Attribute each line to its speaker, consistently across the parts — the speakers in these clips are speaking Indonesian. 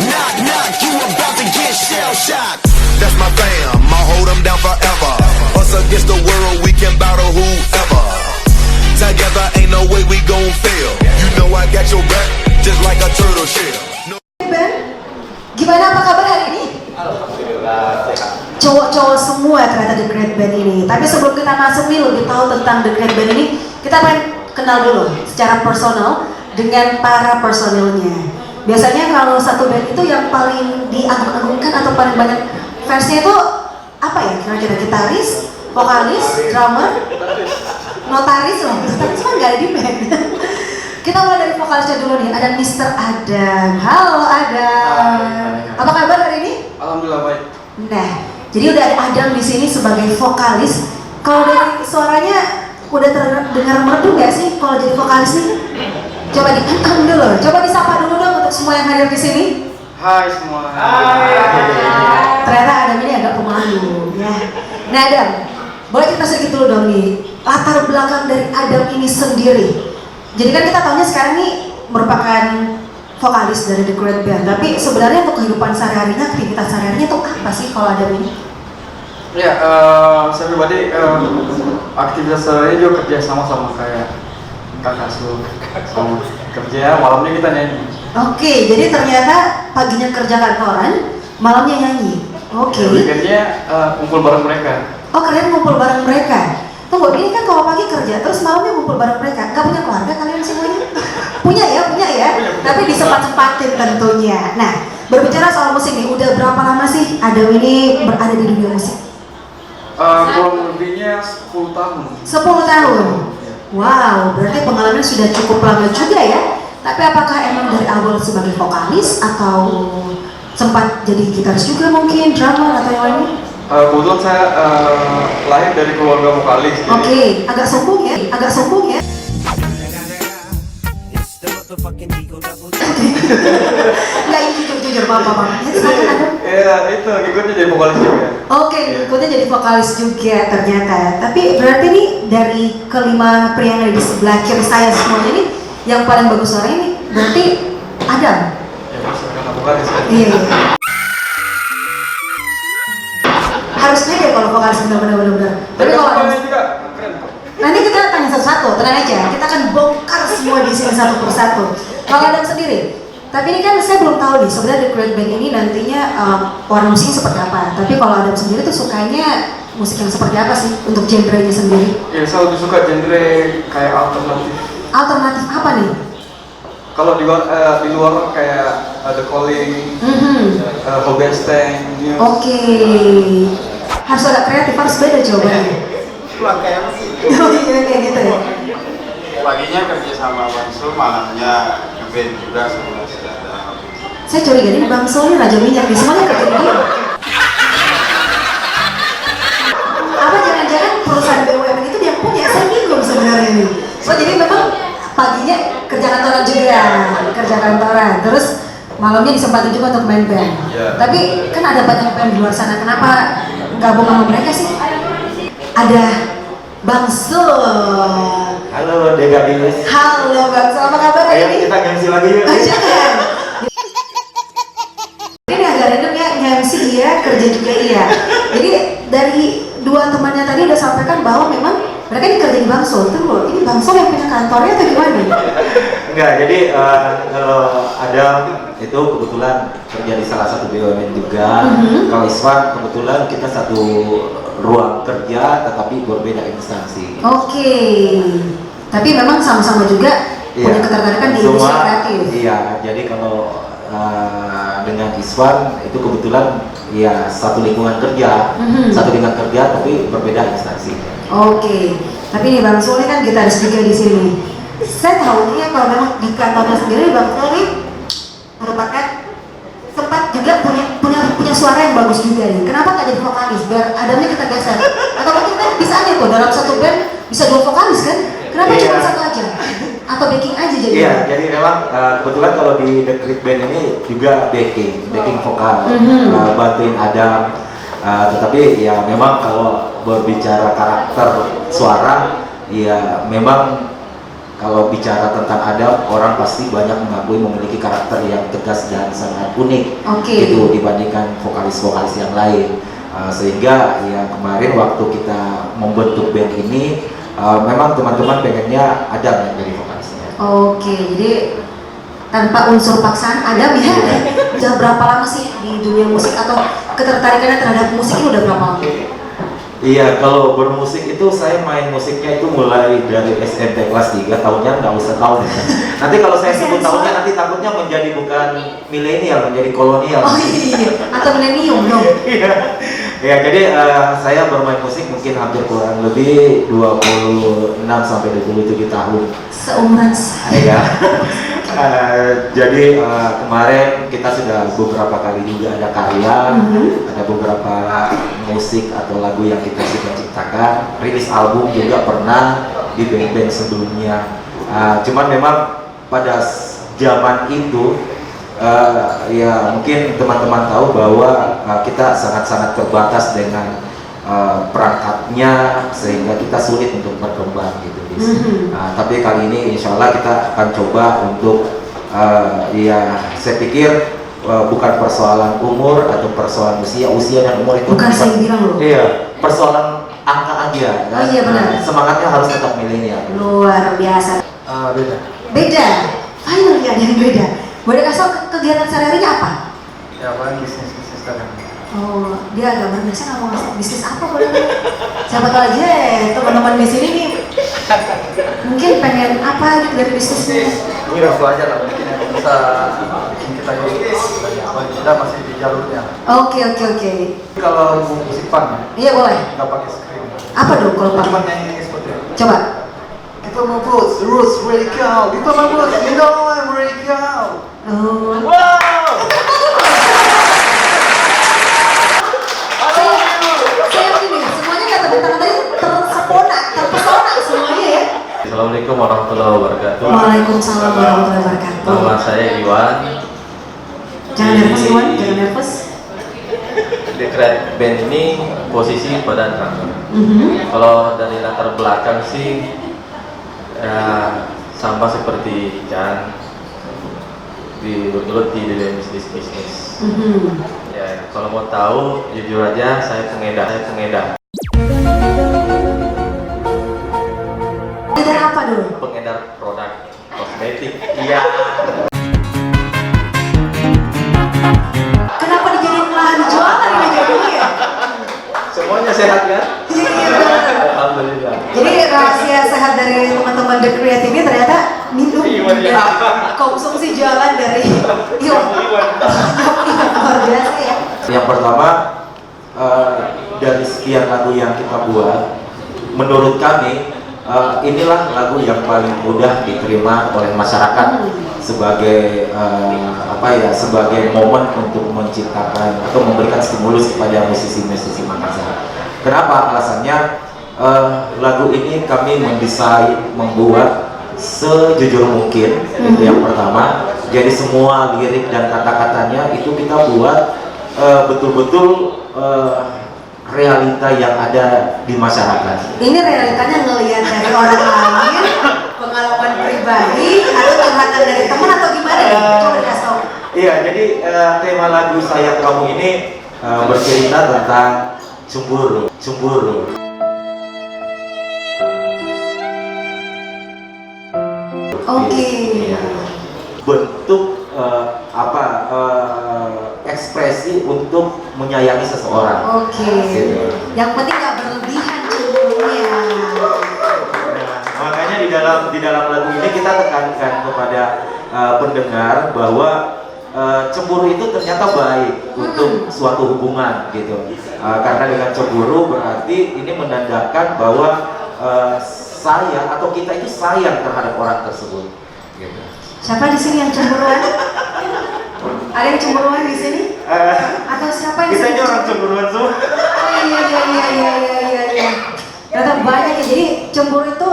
Speaker 1: Knock, knock, you about to get shell shocked. That's my fam, I'll hold them down forever. Us against the world, we can battle whoever. Together ain't no way we gon' fail. You know I got your back, just like a turtle shell.
Speaker 2: Ben, gimana apa kabar hari ini?
Speaker 3: Alhamdulillah sehat.
Speaker 2: Cowok-cowok semua ternyata The Great Band ini. Tapi sebelum kita masuk nih lebih tahu tentang The Great Band ini, kita pengen kenal dulu secara personal dengan para personilnya. Biasanya kalau satu band itu yang paling diagung-agungkan atau paling banyak fansnya itu apa ya? Kira-kira gitaris, vokalis, drummer, notaris loh. Notaris kan nggak ada di band. Kita mulai dari vokalisnya dulu nih. Ada Mr. Adam. Halo Adam. Apa kabar hari ini?
Speaker 3: Alhamdulillah baik.
Speaker 2: Nah, jadi udah ada Adam di sini sebagai vokalis. Kalau dari suaranya udah terdengar merdu nggak sih kalau jadi vokalis nih? Coba di dulu. Coba disapa dulu dong untuk semua yang hadir di sini.
Speaker 3: Hai semua.
Speaker 2: Ternyata Adam ini agak pemalu ya. Nah Adam, boleh kita sedikit dulu dong nih latar belakang dari Adam ini sendiri. Jadi kan kita tahunya sekarang nih merupakan vokalis dari The Great Band. Tapi sebenarnya untuk kehidupan sehari-harinya, aktivitas sehari-harinya itu apa sih kalau Adam ini?
Speaker 3: Ya, saya pribadi aktivitas sehari juga kerja sama kayak kakak asuh, sama kerja malamnya kita nyanyi.
Speaker 2: Oke, jadi ternyata paginya kerja kantoran, malamnya nyanyi. Oke.
Speaker 3: Weekendnya kumpul bareng mereka.
Speaker 2: Oh kalian ngumpul bareng mereka. Tunggu, ini kan kalau pagi kerja terus malamnya ngumpul bareng mereka. Gak punya keluarga kalian semuanya? Punya ya. Tapi disempat-sempatin tentunya. Nah, berbicara soal musik nih, udah berapa lama sih Adam ini berada di dunia musik?
Speaker 3: Kurang lebihnya 10 tahun.
Speaker 2: 10 tahun. Wow, berarti pengalaman sudah cukup lama juga ya. Tapi apakah emang dari awal sebagai vokalis atau sempat jadi gitaris juga mungkin, drummer atau yang lain?
Speaker 3: Kebetulan saya lahir dari keluarga vokalis.
Speaker 2: Oke, agak sombong ya. Enggak, ini jujur apa-apa.
Speaker 3: Iya, itu ikutnya jadi vokalis juga.
Speaker 2: Oke, ikutnya jadi vokalis juga ternyata. Tapi berarti nih dari kelima pria yang ada di sebelah kiri saya semuanya nih, yang paling bagus suaranya nih berarti Adam.
Speaker 3: Ya, karena vokalis kan.
Speaker 2: Iya. Harusnya deh kalau vokalis benar-benar. Tapi kalau Adam
Speaker 3: juga keren.
Speaker 2: nanti kita tanya satu-satu, tenang aja. Kita akan bongkar semua di sini satu persatu. Kalau Adam sendiri, tapi ini kan saya belum tahu nih sebenarnya The Great Band ini nantinya warna musiknya seperti apa. Tapi kalau Adam sendiri tuh sukanya musik yang seperti apa sih untuk genre-nya sendiri?
Speaker 3: Ya, saya lebih suka genre kayak alternatif.
Speaker 2: Alternatif apa nih?
Speaker 3: Kalau di luar kayak The Calling, Hobenstein, Muse.
Speaker 2: Oke. Harus agak kreatif, harus beda jawabannya.
Speaker 4: Pulang kayak apa sih?
Speaker 2: Oh iya kayak gitu ya.
Speaker 4: Paginya kerja sama Bang Sul, malamnya ngeband juga sama saudara.
Speaker 2: Saya curiga ini Bang Sol ini raja minyak di semuanya kerja di dia. Apa jangan-jangan perusahaan BUMN itu dia punya? Saya bingung sebenarnya nih. So jadi memang paginya kerja kantoran, terus malamnya disempatin juga untuk main band. Tapi kan ada banyak band di luar sana, kenapa gabung sama mereka sih? Ada Bang Sul.
Speaker 5: Halo Degadis.
Speaker 2: Halo Bang Sul, apa kabar hari
Speaker 5: Ayo
Speaker 2: ini?
Speaker 5: kita MC lagi yuk.
Speaker 2: Jangan. Ini agak random ya, nge-MC iya, kerja juga iya. Jadi dari dua temannya tadi udah sampaikan bahwa memang mereka ini kerja di Bang Sul. Tunggu, ini Bang Sul yang punya kantornya atau gimana?
Speaker 5: Enggak, jadi kalau Adam itu kebetulan kerja di salah satu BUMN juga. Kalau Iswan kebetulan kita satu ruang kerja tetapi berbeda instansi.
Speaker 2: Oke. Tapi memang sama-sama juga punya ketertarikan di industri kreatif.
Speaker 5: Iya, jadi kalau dengan Iswan itu kebetulan ya satu lingkungan kerja, tapi berbeda instansi.
Speaker 2: Oke. Tapi nih Bang Sul ini kan gitaris juga di sini. Saya tahu ya kalau memang di kantornya sendiri Bang Sul ini merupakan sempat juga punya suara yang bagus juga nih. Kenapa nggak jadi vokalis? Biar Adamnya kita geser. Atau mungkin kan bisa aja tuh dalam satu band bisa dua vokalis kan? Kenapa cuma satu aja? Atau backing aja jadi?
Speaker 5: Iya, jadi memang kebetulan kalau di The Great Band ini juga backing vokal, bantuin Adam. Tetapi ya memang kalau berbicara karakter suara, ya memang kalau bicara tentang Adam, orang pasti banyak mengakui memiliki karakter yang tegas dan sangat unik gitu dibandingkan vokalis-vokalis yang lain. Sehingga ya kemarin waktu kita membentuk band ini memang teman-teman pengennya Adam yang jadi vokalisnya.
Speaker 2: Jadi tanpa unsur paksaan Adam ya. Udah berapa lama sih di dunia musik atau ketertarikannya terhadap musik ini udah berapa lama?
Speaker 5: Iya, kalau bermusik itu saya main musiknya itu mulai dari SMP kelas 3, tahunnya nggak usah tahun ya. Nanti kalau saya sebut tahunnya nanti takutnya menjadi bukan milenial, menjadi kolonial.
Speaker 2: Oh iya, atau milenium dong.
Speaker 5: Iya. Ya, jadi saya bermain musik mungkin hampir kurang lebih 26 sampai 27 tahun.
Speaker 2: Seumuran saya.
Speaker 5: Iya. Jadi kemarin kita sudah beberapa kali juga ada karya, ada beberapa musik atau lagu yang kita sudah ciptakan, rilis album juga pernah di band-band sebelumnya. Cuman memang pada zaman itu ya mungkin teman-teman tahu bahwa kita sangat-sangat terbatas dengan perangkatnya sehingga kita sulit untuk berkembang gitu. Tapi kali ini insya Allah kita akan coba untuk ya saya pikir bukan persoalan umur atau persoalan usia dan umur itu
Speaker 2: bukan saya bilang loh.
Speaker 5: Iya, persoalan angka aja.
Speaker 2: Oh iya benar.
Speaker 5: Semangatnya harus tetap milenial.
Speaker 2: Luar biasa. Beda. Finally ada yang beda. Boleh kasih tau kegiatan sehari-harinya apa?
Speaker 3: Ya paling bisnis tadi.
Speaker 2: Oh, dia agak berbiasa nggak mau ngasih bisnis apa boleh? Siapa tahu aja teman-teman di sini nih mungkin pengen apa gitu dari bisnisnya?
Speaker 3: Ini aku aja lah, mungkin yang bisa bikin kita ini kita masih di jalurnya.
Speaker 2: Oke.
Speaker 3: Kalau musik punk ya,
Speaker 2: Iya boleh.
Speaker 3: nggak pakai screen.
Speaker 2: Apa dong kalau pak?
Speaker 3: Cuma nyanyi seperti itu.
Speaker 2: Coba.
Speaker 3: Kita mau blues, roots radical. Kita mau blues, you know I'm radical.
Speaker 2: Oh.
Speaker 3: Wow.
Speaker 2: Saya begini, semuanya kata bintang tadi terpesona semuanya ya.
Speaker 6: Assalamualaikum warahmatullahi wabarakatuh.
Speaker 2: Waalaikumsalam warahmatullahi wabarakatuh.
Speaker 6: Nama saya Iwan.
Speaker 2: Jangan nervous Iwan, jangan nervous.
Speaker 6: Di Create Band ini posisi pada drummer. Kalau dari latar belakang sih ya, sama seperti Chan bergelut di dunia bisnis. Ya, kalau mau tahu jujur aja saya pengedar.
Speaker 2: Pengedar apa dulu?
Speaker 6: Pengedar produk kosmetik. Iya.
Speaker 2: Kenapa dijadiin lahan jualan ini jadinya ya?
Speaker 6: Semuanya sehat kan?
Speaker 2: Iya.
Speaker 6: Alhamdulillah.
Speaker 2: Jadi rahasia sehat dari teman-teman The Creative ini ternyata minum dan konsumsi jalan dari Iwan. Luar biasa ya.
Speaker 5: Yang pertama dari sekian lagu yang kita buat, menurut kami inilah lagu yang paling mudah diterima oleh masyarakat sebagai sebagai momen untuk menciptakan atau memberikan stimulus kepada musisi-musisi Makassar. Kenapa? Alasannya lagu ini kami mendesain, membuat sejujur mungkin, itu yang pertama. Jadi semua lirik dan kata-katanya itu kita buat betul-betul realita yang ada di masyarakat.
Speaker 2: Ini realitanya ngelihat dari orang lain, pengalaman pribadi, atau curhatan dari teman atau gimana nih? Coba dikasih tau.
Speaker 5: Iya, jadi tema lagu Sayang Kamu ini bercerita tentang cemburu.
Speaker 2: Oke.
Speaker 5: Bentuk ekspresi untuk menyayangi seseorang.
Speaker 2: Oke. Yang penting nggak berlebihan cemburunya.
Speaker 5: Nah, makanya di dalam lagu ini kita tekankan kepada pendengar bahwa cemburu itu ternyata baik untuk suatu hubungan gitu. Karena dengan cemburu berarti ini menandakan bahwa saya atau kita itu sayang terhadap orang tersebut. Gitu.
Speaker 2: Siapa di sini yang cemburuan? Ada yang cemburuan di sini? Atau siapa yang
Speaker 5: Kita ini
Speaker 2: sini
Speaker 5: orang cemburuan semua.
Speaker 2: Oh iya. Ternyata banyak ya. Jadi cemburu itu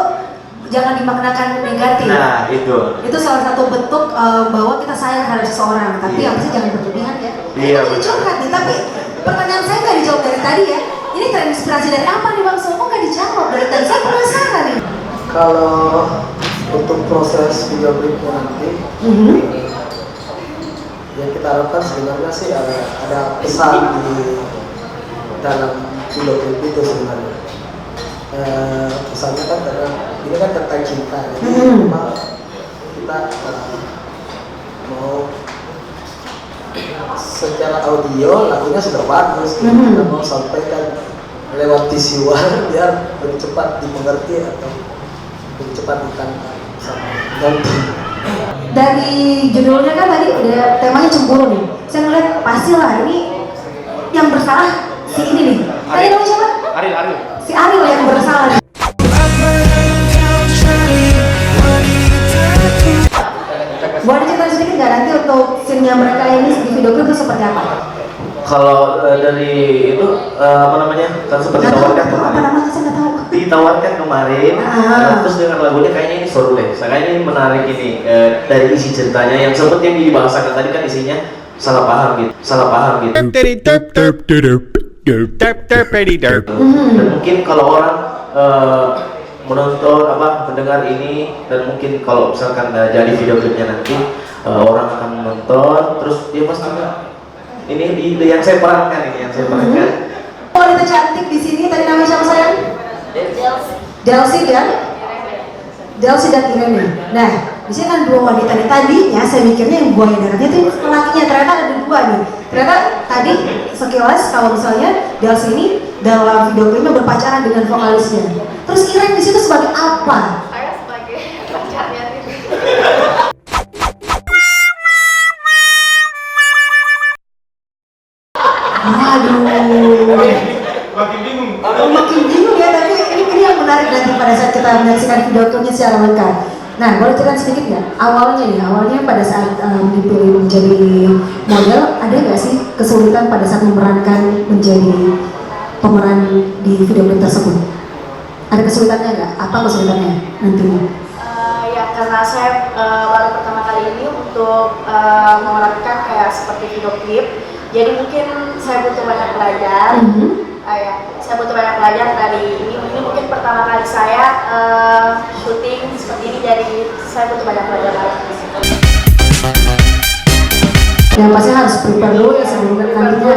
Speaker 2: jangan dimaknakan negatif.
Speaker 5: Nah, itu.
Speaker 2: Itu salah satu bentuk bahwa kita sayang terhadap seseorang. Tapi
Speaker 5: Iya.
Speaker 2: apa sih jangan berlebihan ya.
Speaker 5: Iya,
Speaker 2: Ini
Speaker 5: betul.
Speaker 2: curhat nih. Tapi pertanyaan saya nggak dijawab dari tadi ya. Ini terinspirasi dari apa nih Bang Somo? Nggak dijawab dari tadi. Saya penasaran nih.
Speaker 3: Kalau
Speaker 7: Untuk proses video klipnya nanti, yang kita harapkan sebenarnya sih ada pesan di dalam video klip itu sebenarnya. Pesannya kan ini kan tentang cinta, jadi memang kita mau secara audio lagunya sudah bagus, kita mau sampaikan lewat visual biar lebih cepat dimengerti atau lebih cepat ditangkap sama nonton.
Speaker 2: Dari judulnya kan tadi udah temanya cemburu nih. Saya ngeliat pastilah ini yang bersalah si ini nih. Tadi namanya siapa?
Speaker 3: Ariel.
Speaker 2: Si Ariel yang bersalah. Boleh diceritain sedikit nggak nanti untuk scene-nya mereka ini di video klip itu seperti apa?
Speaker 6: Kalau dari itu apa namanya, kan seperti ditawarkan
Speaker 2: Apa
Speaker 6: kemarin.
Speaker 2: namanya saya nggak tahu.
Speaker 6: Ditawarkan kemarin, terus dengan lagunya kayaknya ini seru deh. Kayaknya ini menarik ini dari isi ceritanya yang seperti yang dibahasakan tadi kan isinya salah paham gitu. Dan mungkin kalau orang menonton mendengar ini, dan mungkin kalau misalkan jadi video klipnya nanti orang akan menonton, terus dia pasti ini yang saya perankan.
Speaker 2: Wanita cantik di sini tadi namanya siapa sayang? Delsi dan Irene. Nah, di sini kan dua wanita nih. Tadinya saya mikirnya yang buaya daratnya itu lakinya, ternyata ada dua nih. Ternyata tadi sekilas kalau misalnya Delsi ini dalam video klipnya berpacaran dengan vokalisnya. Terus Irene di situ sebagai apa?
Speaker 8: Saya sebagai pacarnya Riri.
Speaker 2: Waduh. Makin bingung ya, tapi ini yang menarik nanti pada saat kita menyaksikan video klipnya secara lengkap. Nah, boleh cerita sedikit nggak? Awalnya pada saat dipilih menjadi model, ada nggak sih kesulitan pada saat memerankan menjadi pemeran di video klip tersebut? Ada kesulitannya nggak? Apa kesulitannya nantinya?
Speaker 8: Ya karena saya baru pertama kali ini untuk memerankan kayak seperti video klip, jadi mungkin saya butuh banyak belajar. Saya butuh banyak belajar dari ini mungkin pertama kali saya syuting seperti ini, jadi saya butuh banyak belajar lagi.
Speaker 2: Yang pasti harus prepare dulu ya sebelum nantinya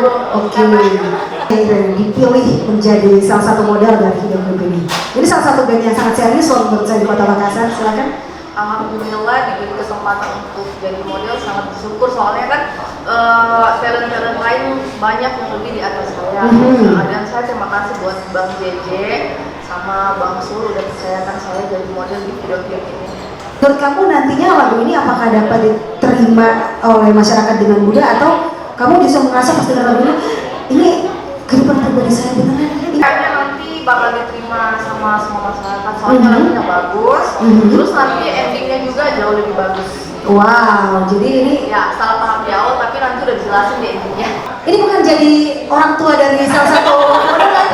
Speaker 2: dipilih menjadi salah satu model dari video klip ini. Ini salah satu band yang sangat serius loh menurut saya di Kota Makassar. Silakan.
Speaker 8: Alhamdulillah diberi kesempatan untuk jadi model, sangat bersyukur soalnya kan talent-talent lain banyak yang lebih di atas saya. Dan saya terima kasih buat Bang JJ sama Bang Sur udah percayakan saya jadi model di video klip ini.
Speaker 2: Menurut kamu nantinya lagu ini apakah dapat diterima oleh masyarakat dengan mudah, atau kamu bisa merasa pas dengar lagu ini kehidupan pribadi saya beneran?
Speaker 8: Kayaknya nanti bakal diterima sama semua masyarakat soalnya lagunya bagus, terus nanti endingnya juga jauh lebih bagus.
Speaker 2: Wow, jadi ini
Speaker 8: Ya salah paham di awal tapi nanti udah dijelasin di endingnya.
Speaker 2: ini bukan jadi orang tua dari salah satu model kan?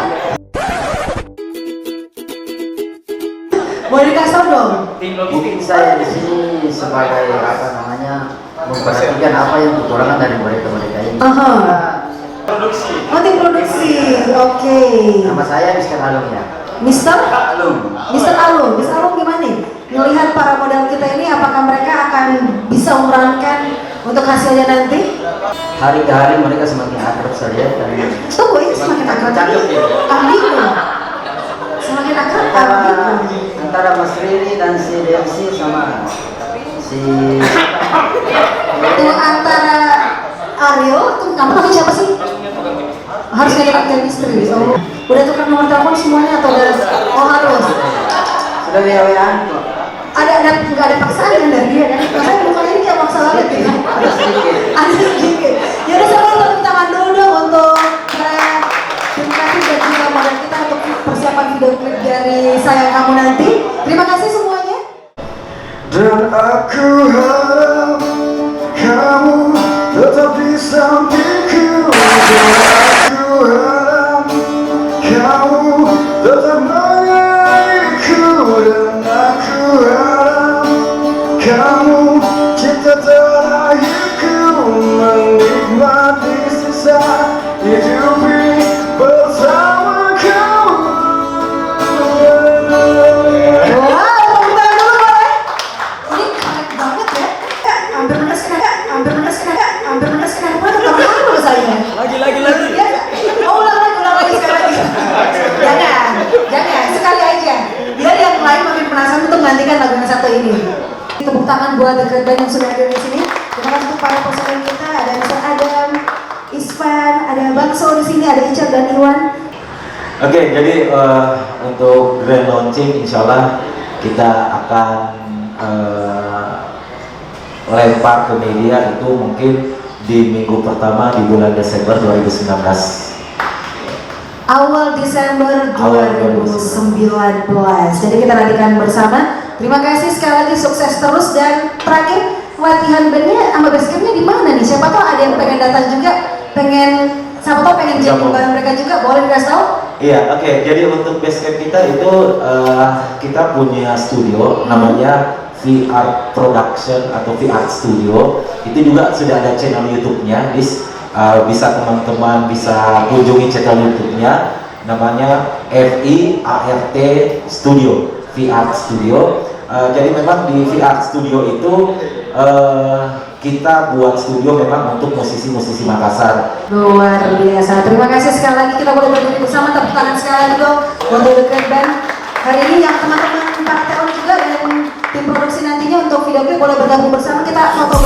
Speaker 2: Boleh dikasih tau dong?
Speaker 9: Mungkin saya di sini sebagai memperhatikan apa yang kekurangan dari mereka ini.
Speaker 2: Oh, tim produksi, oke.
Speaker 9: Nama saya Mr. Alung ya.
Speaker 2: Mr.
Speaker 9: Alung.
Speaker 2: Alung gimana nih? Melihat para model kita ini, apakah mereka akan bisa memerankan untuk hasilnya nanti?
Speaker 9: Hari ke hari mereka semakin akrab saja dan
Speaker 2: Tunggu, ini semakin akrab.
Speaker 9: cakep ya.
Speaker 2: Semakin akrab.
Speaker 9: Antara Mas Riri dan si Delsi sama si
Speaker 2: Itu antara Ariel, tuh kamu namanya siapa sih? Harus ngeliat chemistry. Oh, udah tukar nomor telepon semuanya atau udah? Oh harus.
Speaker 9: sudah WA-WA-an kok.
Speaker 2: Nggak ada paksaan kan dari dia kan? Saya bukan ini kayak maksa banget ya.
Speaker 9: Ada sedikit.
Speaker 2: Ada sedikit. Ya udah, saya mau tepuk tangan dulu dong untuk terima kasih dan juga model kita untuk persiapan video klip dari Sayang Kamu Nanti. Terima kasih semuanya.
Speaker 7: Dan aku harap kamu tetap di sampingku. Dan aku harap kamu tetap menyayangiku. Dan aku harap kamu cinta terakhirku, menikmati sisa hidup ini bersama kamu.
Speaker 2: Wow, tepuk tangan dulu boleh? Great Band yang sudah hadir di sini. Terima kasih untuk para personel kita, ada Mr. Adam, Isvan, ada Bangso di sini, ada Icat dan Iwan.
Speaker 5: Oke, jadi untuk grand launching insya Allah kita akan lempar ke media itu mungkin di minggu pertama di bulan Desember 2019.
Speaker 2: Awal Desember 2019. Jadi kita nantikan bersama. Terima kasih sekali lagi, sukses terus. Dan terakhir, latihan bandnya sama basecampnya di mana nih? Siapa tahu ada yang pengen datang juga, siapa tahu pengen jadi bareng mereka juga, boleh dikasih tahu?
Speaker 5: Iya, oke. Jadi untuk basecamp kita itu kita punya studio namanya VR Production atau VR Studio. Itu juga sudah ada channel YouTube-nya. Bisa teman-teman bisa kunjungi channel YouTube-nya, namanya VIART Studio, VR Studio. Jadi memang di VR Studio itu kita buat studio memang untuk musisi-musisi Makassar.
Speaker 2: Luar biasa. Terima kasih sekali lagi, kita boleh berdiri bersama, tepuk tangan sekali lagi dong untuk The Great Band. Hari ini yang teman-teman para talent juga dan tim produksi nantinya untuk video klip boleh bergabung bersama, kita foto